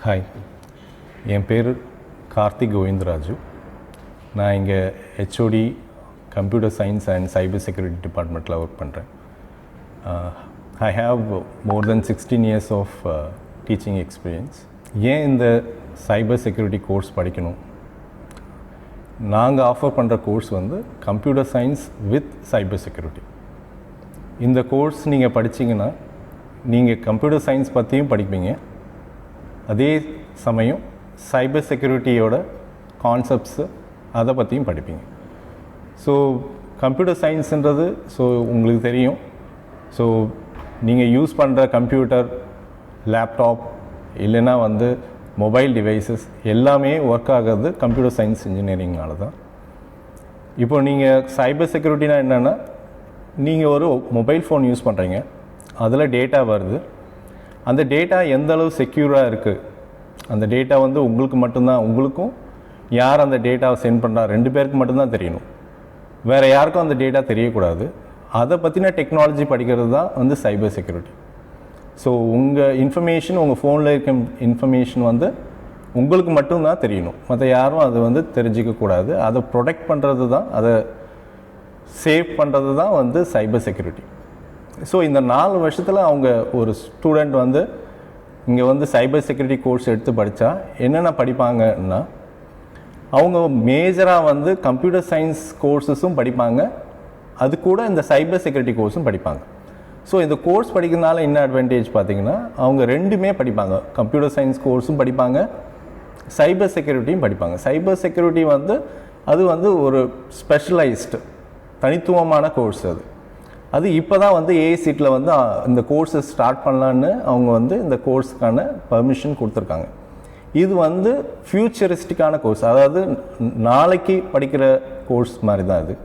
Hi, என் பேர் கார்த்திக் கோவிந்தராஜு. நான் இங்கே HOD computer science and cyber security டிபார்ட்மெண்ட்டில் ஒர்க் பண்ணுறேன். I have more than 16 years of teaching experience. ஏன் இந்த சைபர் செக்யூரிட்டி கோர்ஸ் படிக்கணும்? நாங்கள் ஆஃபர் பண்ணுற கோர்ஸ் வந்து computer science with cyber security. இந்த கோர்ஸ் நீங்கள் படித்தீங்கன்னா நீங்கள் கம்ப்யூட்டர் சயின்ஸ் பற்றியும் படிப்பீங்க, அதே சமயம் சைபர் செக்யூரிட்டியோட கான்செப்ட்ஸு அதை பற்றியும் படிப்பீங்க. ஸோ கம்ப்யூட்டர் சயின்ஸுன்றது உங்களுக்கு தெரியும். ஸோ நீங்கள் யூஸ் பண்ணுற கம்ப்யூட்டர், லேப்டாப் இல்லைன்னா மொபைல் டிவைசஸ் எல்லாமே ஒர்க் ஆகிறது கம்ப்யூட்டர் சயின்ஸ் இன்ஜினியரிங்னால தான். இப்போ நீங்கள் சைபர் செக்யூரிட்டினா என்னென்னா, நீங்கள் ஒரு மொபைல் ஃபோன் யூஸ் பண்ணுறீங்க, அதில் டேட்டா வருது. அந்த டேட்டா எந்த அளவு செக்யூராக இருக்குது, அந்த டேட்டா உங்களுக்கு மட்டும்தான், உங்களுக்கும் யார் அந்த டேட்டாவை சென்ட் பண்ணுறா 2 பேருக்கு மட்டும்தான் தெரியணும், வேறு யாருக்கும் அந்த டேட்டா தெரியக்கூடாது. அதை பற்றின டெக்னாலஜி படிக்கிறது தான் சைபர் செக்யூரிட்டி. ஸோ உங்கள் இன்ஃபர்மேஷன், உங்கள் ஃபோனில் இருக்க இன்ஃபர்மேஷன் உங்களுக்கு மட்டும்தான் தெரியணும், மற்ற யாரும் அது தெரிஞ்சிக்கக்கூடாது. அதை ப்ரொடெக்ட் பண்ணுறது தான், அதை சேவ் பண்ணுறது தான் சைபர் செக்யூரிட்டி. ஸோ இந்த 4 வருஷத்தில் அவங்க ஒரு ஸ்டூடெண்ட் இங்கே சைபர் செக்யூரிட்டி கோர்ஸ் எடுத்து படித்தா என்னென்ன படிப்பாங்கன்னா, அவங்க மேஜராக கம்ப்யூட்டர் சயின்ஸ் கோர்ஸஸும் படிப்பாங்க, அது கூட இந்த சைபர் செக்யூரிட்டி கோர்ஸும் படிப்பாங்க. ஸோ இந்த கோர்ஸ் படிக்கிறதுனால என்ன அட்வான்டேஜ் பார்த்தீங்கன்னா, அவங்க 2மே படிப்பாங்க. கம்ப்யூட்டர் சயின்ஸ் கோர்ஸும் படிப்பாங்க, சைபர் செக்யூரிட்டியும் படிப்பாங்க. சைபர் செக்யூரிட்டி அது ஒரு ஸ்பெஷலைஸ்டு தனித்துவமான கோர்ஸ். அது இப்போ தான் ஏஐசிட்டில் இந்த கோர்ஸை ஸ்டார்ட் பண்ணலான்னு அவங்க இந்த கோர்ஸுக்கான பர்மிஷன் கொடுத்துருக்காங்க. இது ஃப்யூச்சரிஸ்டிக்கான கோர்ஸ், அதாவது நாளைக்கு படிக்கிற கோர்ஸ் மாதிரி தான் இது.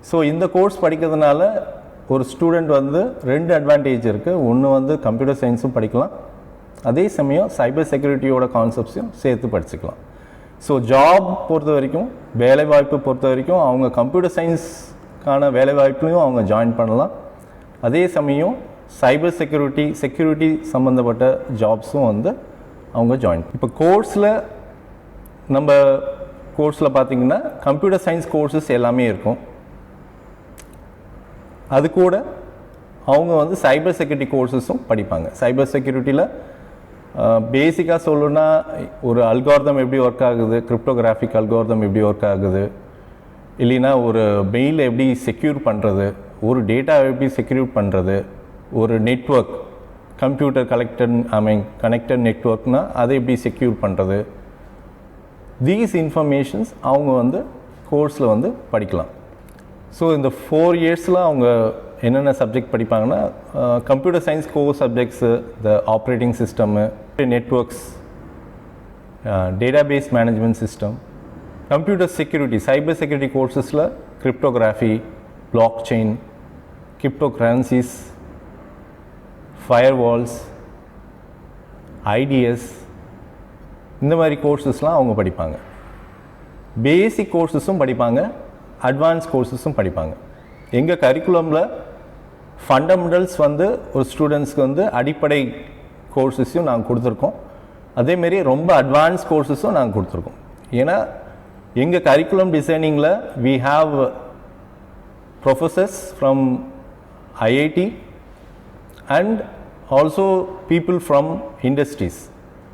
ஸோ இந்த கோர்ஸ் படிக்கிறதுனால ஒரு ஸ்டூடெண்ட் 2 அட்வான்டேஜ் இருக்குது. ஒன்று கம்ப்யூட்டர் சயின்ஸும் படிக்கலாம், அதே சமயம் சைபர் செக்யூரிட்டியோட கான்செப்ட்ஸையும் சேர்த்து படிச்சுக்கலாம். ஸோ ஜாப் பொறுத்த வரைக்கும், வேலைவாய்ப்பு பொறுத்த வரைக்கும் அவங்க கம்ப்யூட்டர் சயின்ஸ்க்கான வேலைவாய்ப்புலையும் அவங்க ஜாயின் பண்ணலாம், அதே சமயம் சைபர் செக்யூரிட்டி சம்மந்தப்பட்ட ஜாப்ஸும் அவங்க ஜாயின். இப்போ நம்ம கோர்ஸில் பார்த்திங்கன்னா கம்ப்யூட்டர் சயின்ஸ் கோர்ஸஸ் எல்லாமே இருக்கும். அது கூட அவங்க சைபர் செக்யூரிட்டி கோர்ஸஸும் படிப்பாங்க. சைபர் செக்யூரிட்டியில் பேசிக்காக சொல்லணுன்னா, ஒரு அல்காரிதம் எப்படி ஒர்க் ஆகுது, கிரிப்டோகிராஃபிக் அல்காரிதம் எப்படி ஒர்க் ஆகுது, இல்லைன்னா ஒரு மெயில் எப்படி செக்யூர் பண்ணுறது, ஒரு டேட்டா எப்படி செக்யூர் பண்ணுறது, ஒரு நெட்வொர்க் கம்ப்யூட்டர் கனெக்டட் நெட்வொர்க்னால் அதை எப்படி செக்யூர் பண்ணுறது, தீஸ் இன்ஃபர்மேஷன்ஸ் அவங்க கோர்ஸில் படிக்கலாம். ஸோ இந்த 4 இயர்ஸில் அவங்க என்னென்ன சப்ஜெக்ட் படிப்பாங்கன்னா, computer science core subjects, the operating system, networks, database management system, computer security, cyber security கோர்ஸஸில் cryptography, blockchain, cryptocurrencies, firewalls, IDS, இந்த மாதிரி கோர்ஸஸ்லாம் அவங்க படிப்பாங்க. பேசிக் கோர்ஸஸும் படிப்பாங்க, அட்வான்ஸ் கோர்ஸஸும் படிப்பாங்க. எங்கள் கரிக்குலமில் ஃபண்டமெண்டல்ஸ் ஒரு ஸ்டூடெண்ட்ஸ்க்கு அடிப்படை கோர்ஸஸையும் நாங்கள் கொடுத்துருக்கோம், அதேமாரி ரொம்ப அட்வான்ஸ் கோர்ஸஸும் நாங்கள் கொடுத்துருக்கோம். ஏன்னா எங்கள் கரிக்குலம் டிசைனிங்கில் we have professors from IIT and also people from industries.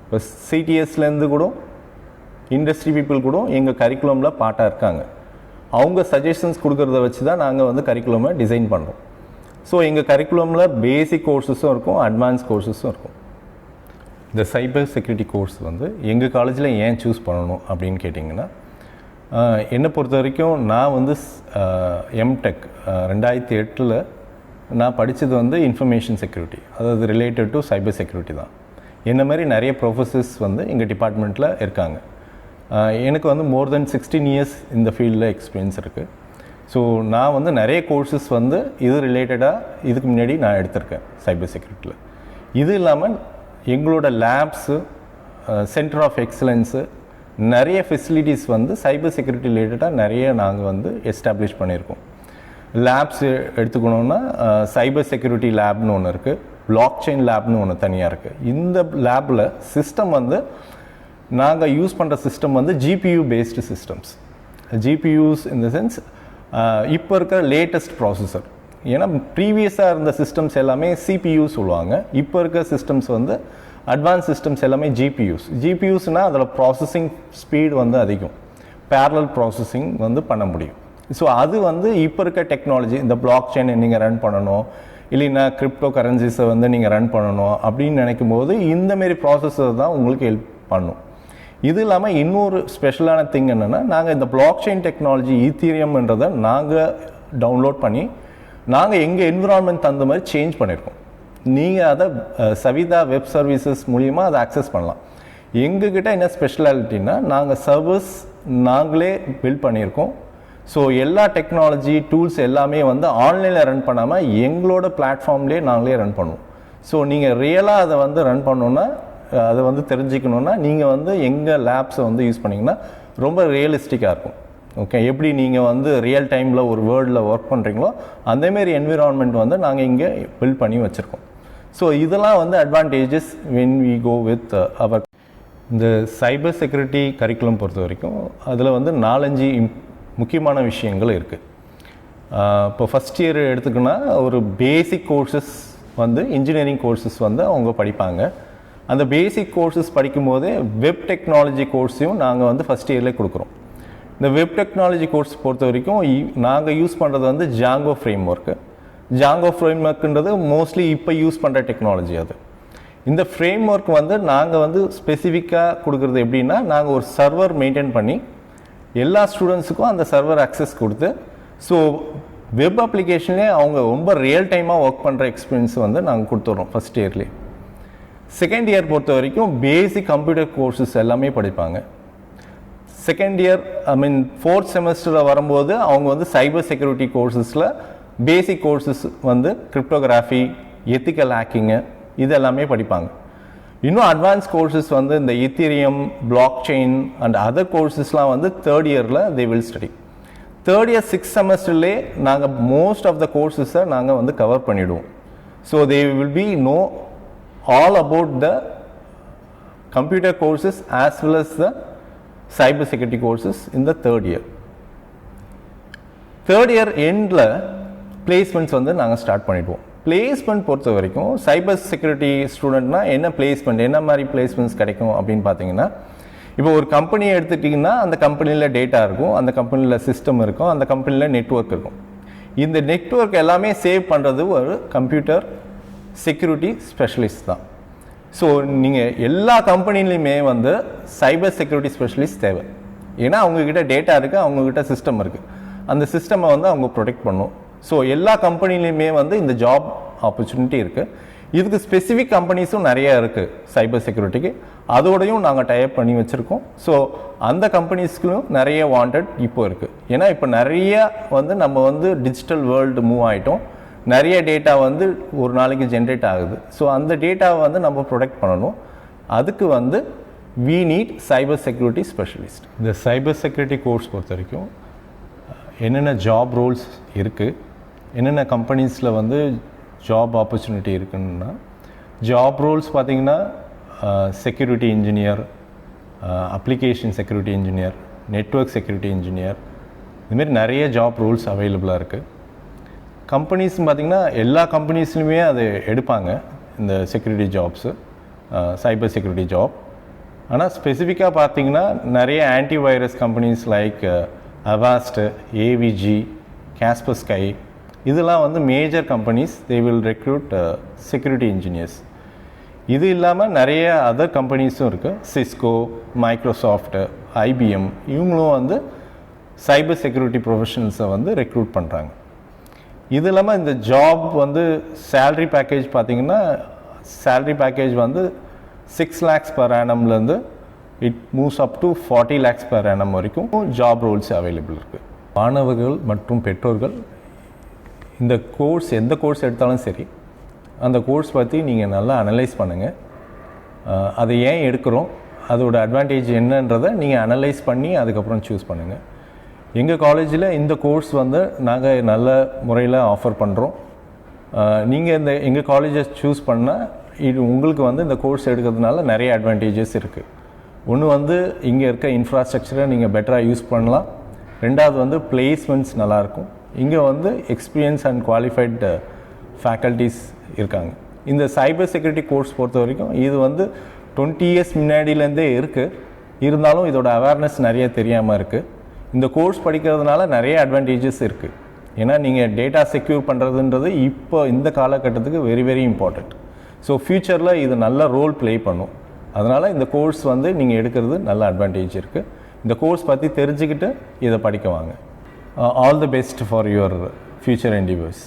இப்போ சிடிஎஸ்லேருந்து கூட இண்டஸ்ட்ரி பீப்புள் கூட எங்கள் கரிக்குலமில் பார்ட்டாக இருக்காங்க. அவங்க சஜஷன்ஸ் கொடுக்குறத வச்சு தான் நாங்கள் கரிக்குலமை டிசைன் பண்ணுறோம். ஸோ எங்கள் கரிக்குலமில் பேசிக் கோர்ஸஸும் இருக்கும், அட்வான்ஸ் கோர்ஸஸும் இருக்கும். இந்த சைபர் செக்யூரிட்டி கோர்ஸ் எங்கள் காலேஜில் ஏன் சூஸ் பண்ணணும் அப்படின்னு கேட்டிங்கன்னா, என்னை பொறுத்த வரைக்கும் நான் எம்டெக் 2008 நான் படித்தது இன்ஃபர்மேஷன் செக்யூரிட்டி, அதாவது ரிலேட்டட் டு சைபர் செக்யூரிட்டி தான். என்ன மாதிரி நிறைய ப்ரொஃபஸர்ஸ் எங்கள் டிபார்ட்மெண்ட்டில் இருக்காங்க. எனக்கு மோர் தென் 16 years இந்த ஃபீல்டில் எக்ஸ்பீரியன்ஸ் இருக்குது. ஸோ நான் நிறைய கோர்ஸஸ் இது ரிலேட்டடாக இதுக்கு முன்னாடி நான் எடுத்திருக்கேன் சைபர் செக்யூரிட்டியில். இது இல்லாமல் எங்களோட லேப்ஸு, சென்டர் ஆஃப் எக்ஸலன்ஸு, நிறைய ஃபெசிலிட்டிஸ் சைபர் செக்யூரிட்டி ரிலேட்டடாக நிறைய நாங்கள் எஸ்டாப்ளிஷ் பண்ணியிருக்கோம். லேப்ஸ் எடுத்துக்கணுன்னா சைபர் செக்யூரிட்டி லேப்னு ஒன்று இருக்குது, பிளாக் செயின் லேப்னு ஒன்று தனியாக இருக்குது. இந்த லேபில் சிஸ்டம் வந்து நாங்கள் யூஸ் பண்ணுற சிஸ்டம் வந்து GPU based systems. GPUs in the sense இப்போ இருக்கிற லேட்டஸ்ட் ப்ராசஸர். ஏன்னா ப்ரீவியஸாக இருந்த சிஸ்டம்ஸ் எல்லாமே சிபியூ சொல்லுவாங்க. இப்போ இருக்கிற சிஸ்டம்ஸ் வந்து அட்வான்ஸ் சிஸ்டம்ஸ் எல்லாமே ஜிபியூஸ்னால் அதில் ப்ராசஸிங் ஸ்பீடு வந்து அதிகம், பேரலல் ப்ராசஸிங் வந்து பண்ண முடியும். ஸோ அது வந்து இப்போ இருக்க டெக்னாலஜி. இந்த பிளாக் செயினை நீங்கள் ரன் பண்ணணும், இல்லைன்னா கிரிப்டோ கரன்சிஸை வந்து நீங்கள் ரன் பண்ணணும் அப்படின்னு நினைக்கும் போது இந்தமாரி ப்ராசஸர் தான் உங்களுக்கு ஹெல்ப் பண்ணும். இது இல்லாமல் இன்னொரு ஸ்பெஷலான திங் என்னென்னா, நாங்கள் இந்த பிளாக் செயின் டெக்னாலஜி ஈத்தீரியம்ன்றதை நாங்கள் டவுன்லோட் பண்ணி நாங்கள் எங்கள் என்விரான்மெண்ட் தகுந்த மாதிரி சேஞ்ச் பண்ணியிருக்கோம். நீங்கள் அதை சவிதா வெப் சர்வீசஸ் மூலிமா அதை ஆக்சஸ் பண்ணலாம். எங்ககிட்ட என்ன ஸ்பெஷாலிட்டின்னா, நாங்கள் சர்வர்ஸ் நாங்களே பில்ட் பண்ணியிருக்கோம். ஸோ எல்லா டெக்னாலஜி டூல்ஸ் எல்லாமே வந்து ஆன்லைனில் ரன் பண்ணாமல் எங்களோட பிளாட்ஃபார்ம்லேயே நாங்களே ரன் பண்ணுவோம். ஸோ நீங்கள் ரியலாக அதை வந்து ரன் பண்ணணுன்னா, அதை வந்து தெரிஞ்சுக்கணுன்னா நீங்கள் வந்து எங்கள் லேப்ஸை வந்து யூஸ் பண்ணிங்கன்னா ரொம்ப ரியலிஸ்டிக்காக இருக்கும். ஓகே, எப்படி நீங்கள் வந்து ரியல் டைமில் ஒரு வேர்ல்டில் ஒர்க் பண்ணுறீங்களோ அந்தமாரி என்விரான்மெண்ட் வந்து நாங்கள் இங்கே பில்ட் பண்ணி வச்சுருக்கோம். ஸோ இதெல்லாம் வந்து advantages when we go with our. இந்த சைபர் செக்யூரிட்டி கரிக்குலம் பொறுத்த வரைக்கும் அதில் வந்து 4-5 முக்கியமான விஷயங்கள் இருக்குது. இப்போ ஃபஸ்ட் இயர் எடுத்துக்கினா ஒரு பேசிக் கோர்சஸ் வந்து இன்ஜினியரிங் கோர்சஸ் வந்து அவங்க படிப்பாங்க. அந்த பேசிக் கோர்சஸ் படிக்கும்போதே வெப் டெக்னாலஜி கோர்ஸையும் நாங்கள் வந்து ஃபஸ்ட் இயர்லேயே கொடுக்குறோம். இந்த வெப் டெக்னாலஜி கோர்ஸ் பொறுத்த வரைக்கும் நாங்கள் யூஸ் பண்ணுறது வந்து Django framework. Django frame ஒர்க்குன்றது மோஸ்ட்லி இப்போ யூஸ் பண்ணுற டெக்னாலஜி. அது இந்த ஃப்ரேம் ஒர்க் வந்து நாங்கள் வந்து ஸ்பெசிஃபிக்காக கொடுக்குறது எப்படின்னா, நாங்கள் ஒரு சர்வர் மெயின்டைன் பண்ணி எல்லா ஸ்டூடெண்ட்ஸுக்கும் அந்த சர்வர் அக்சஸ் கொடுத்து, ஸோ வெப் அப்ளிகேஷன்லேயே அவங்க ரொம்ப ரியல் டைமாக ஒர்க் பண்ணுற எக்ஸ்பீரியன்ஸ் வந்து நாங்கள் கொடுத்துட்றோம் ஃபஸ்ட் இயர்லேயே. செகண்ட் இயர் பொறுத்த வரைக்கும் பேசிக் கம்ப்யூட்டர் கோர்சஸ் எல்லாமே படிப்பாங்க. செகண்ட் இயர் ஃபோர்த் செமஸ்டரில் வரும்போது அவங்க வந்து சைபர் செக்யூரிட்டி கோர்சஸில் பேசிக் கோர்சஸ் வந்து கிரிப்டோகிராஃபி, எத்திக்கல் ஹேக்கிங்கு இது எல்லாமே படிப்பாங்க. இன்னும் அட்வான்ஸ் கோர்சஸ் வந்து இந்த ethereum, blockchain and other கோர்சஸ்லாம் வந்து தேர்ட் இயரில் they will study. Third year 6th செமஸ்டர்லேயே நாங்கள் மோஸ்ட் ஆஃப் த கோர்சஸை நாங்கள் வந்து கவர் பண்ணிவிடுவோம். So they will be know all about the computer courses as well as the cyber security courses in the third year. Third year endல placements வந்து நாங்கள் start பண்ணிடுவோம். Placement பொறுத்த வரைக்கும் சைபர் செக்யூரிட்டி ஸ்டூடெண்ட்னா என்ன பிளேஸ்மெண்ட், என்ன மாதிரி பிளேஸ்மெண்ட்ஸ் கிடைக்கும் அப்படின்னு பார்த்தீங்கன்னா, இப்போ ஒரு கம்பெனியை எடுத்துட்டிங்கன்னா அந்த கம்பெனியில் டேட்டா இருக்கும், அந்த கம்பெனியில் சிஸ்டம் இருக்கும், அந்த கம்பெனியில் நெட்வொர்க் இருக்கும். இந்த நெட்வொர்க் எல்லாமே சேவ் பண்ணுறது ஒரு கம்ப்யூட்டர் செக்யூரிட்டி ஸ்பெஷலிஸ்ட் தான். ஸோ நீங்கள் எல்லா கம்பெனிலையுமே வந்து சைபர் செக்யூரிட்டி ஸ்பெஷலிஸ்ட் தேவை. ஏன்னா அவங்கக்கிட்ட டேட்டா இருக்குது, அவங்கக்கிட்ட சிஸ்டம் இருக்குது, அந்த சிஸ்டமை வந்து அவங்க ப்ரொடெக்ட் பண்ணணும். ஸோ எல்லா கம்பெனிலையுமே வந்து இந்த ஜாப் ஆப்பர்ச்சுனிட்டி இருக்குது. இதுக்கு ஸ்பெசிஃபிக் கம்பெனிஸும் நிறையா இருக்குது சைபர் செக்யூரிட்டிக்கு, அதோடையும் நாங்கள் டைப் பண்ணி வச்சுருக்கோம். ஸோ அந்த கம்பெனிஸ்க்கும் நிறைய வாண்டட் இப்போ இருக்குது. ஏன்னா இப்போ நிறைய வந்து நம்ம வந்து டிஜிட்டல் வேர்ல்டு மூவ் ஆகிட்டோம், நிறைய டேட்டா வந்து ஒரு நாளைக்கு ஜென்ரேட் ஆகுது. ஸோ அந்த டேட்டாவை வந்து நம்ம ப்ரொடெக்ட் பண்ணணும். அதுக்கு வந்து we need cyber security specialist. இந்த சைபர் செக்யூரிட்டி கோர்ஸ் பொறுத்த வரைக்கும் என்னென்ன ஜாப் ரோல்ஸ் இருக்குது, என்னென்ன கம்பெனிஸில் வந்து ஜாப் ஆப்பர்ச்சுனிட்டி இருக்குன்னா, ஜாப் ரோல்ஸ் பார்த்திங்கன்னா security engineer, application security engineer, network security engineer, இதுமாரி நிறைய ஜாப் ரோல்ஸ் அவைலபிளாக இருக்குது. கம்பெனிஸ்னு பார்த்திங்கன்னா எல்லா கம்பெனிஸ்லையுமே அது எடுப்பாங்க இந்த security jobs, cyber security job. ஆனால் ஸ்பெசிஃபிக்காக பார்த்திங்கன்னா நிறைய antivirus companies like Avast, AVG, Kaspersky இதெல்லாம் வந்து major companies. They will recruit security engineers. இது இல்லாமல் நிறைய அதர் கம்பெனிஸும் இருக்குது. சிஸ்கோ, மைக்ரோசாஃப்ட், ஐபிஎம் இவங்களும் வந்து சைபர் செக்யூரிட்டி ப்ரொஃபஷனல்ஸை வந்து ரெக்ரூட் பண்ணுறாங்க. இது இல்லாமல் இந்த ஜாப் வந்து சேல்ரி பேக்கேஜ் பார்த்திங்கன்னா, சேல்ரி பேக்கேஜ் வந்து 6 lakhs per annumலேருந்து it moves up to 40 lakhs per annum வரைக்கும் ஜாப் ரோல்ஸ் அவைலபிள் இருக்குது. மாணவர்கள் மற்றும் பெற்றோர்கள் இந்த கோர்ஸ் எந்த கோர்ஸ் எடுத்தாலும் சரி, அந்த கோர்ஸ் பற்றி நீங்கள் நல்லா அனலைஸ் பண்ணுங்கள். அதை ஏன் எடுக்கிறோம், அதோட அட்வான்டேஜ் என்னன்றதை நீங்கள் அனலைஸ் பண்ணி அதுக்கப்புறம் சூஸ் பண்ணுங்கள். எங்கள் காலேஜில் இந்த கோர்ஸ் வந்து நாங்கள் நல்ல முறையில் ஆஃபர் பண்ணுறோம். நீங்கள் எங்கள் காலேஜை சூஸ் பண்ணால் இது உங்களுக்கு வந்து இந்த கோர்ஸ் எடுக்கிறதுனால நிறைய அட்வான்டேஜஸ் இருக்குது. ஒன்று வந்து இங்கே இருக்க இன்ஃப்ராஸ்ட்ரக்சரை நீங்கள் பெட்டராக யூஸ் பண்ணலாம். ரெண்டாவது வந்து பிளேஸ்மெண்ட்ஸ் நல்லாயிருக்கும். இங்கே வந்து எக்ஸ்பீரியன்ஸ் அண்ட் குவாலிஃபைடு ஃபேக்கல்ட்டிஸ் இருக்காங்க. இந்த சைபர் செக்யூரிட்டி கோர்ஸ் பொறுத்த வரைக்கும் இது வந்து 20 இயர்ஸ் முன்னாடியிலேருந்தே இருக்குது. இருந்தாலும் இதோட அவேர்னஸ் நிறைய தெரியாமல் இருக்குது. இந்த கோர்ஸ் படிக்கிறதுனால நிறைய அட்வான்டேஜஸ் இருக்குது. ஏன்னா நீங்கள் டேட்டா செக்யூர் பண்ணுறதுன்றது இப்போ இந்த காலகட்டத்துக்கு வெரி வெரி இம்பார்ட்டண்ட். ஸோ ஃப்யூச்சரில் இது நல்ல ரோல் ப்ளே பண்ணும். அதனால் இந்த கோர்ஸ் வந்து நீங்கள் எடுக்கிறது நல்ல அட்வான்டேஜ் இருக்குது. இந்த கோர்ஸ் பற்றி தெரிஞ்சுக்கிட்டு இதை படிக்க வாங்க. All the best for your future endeavours.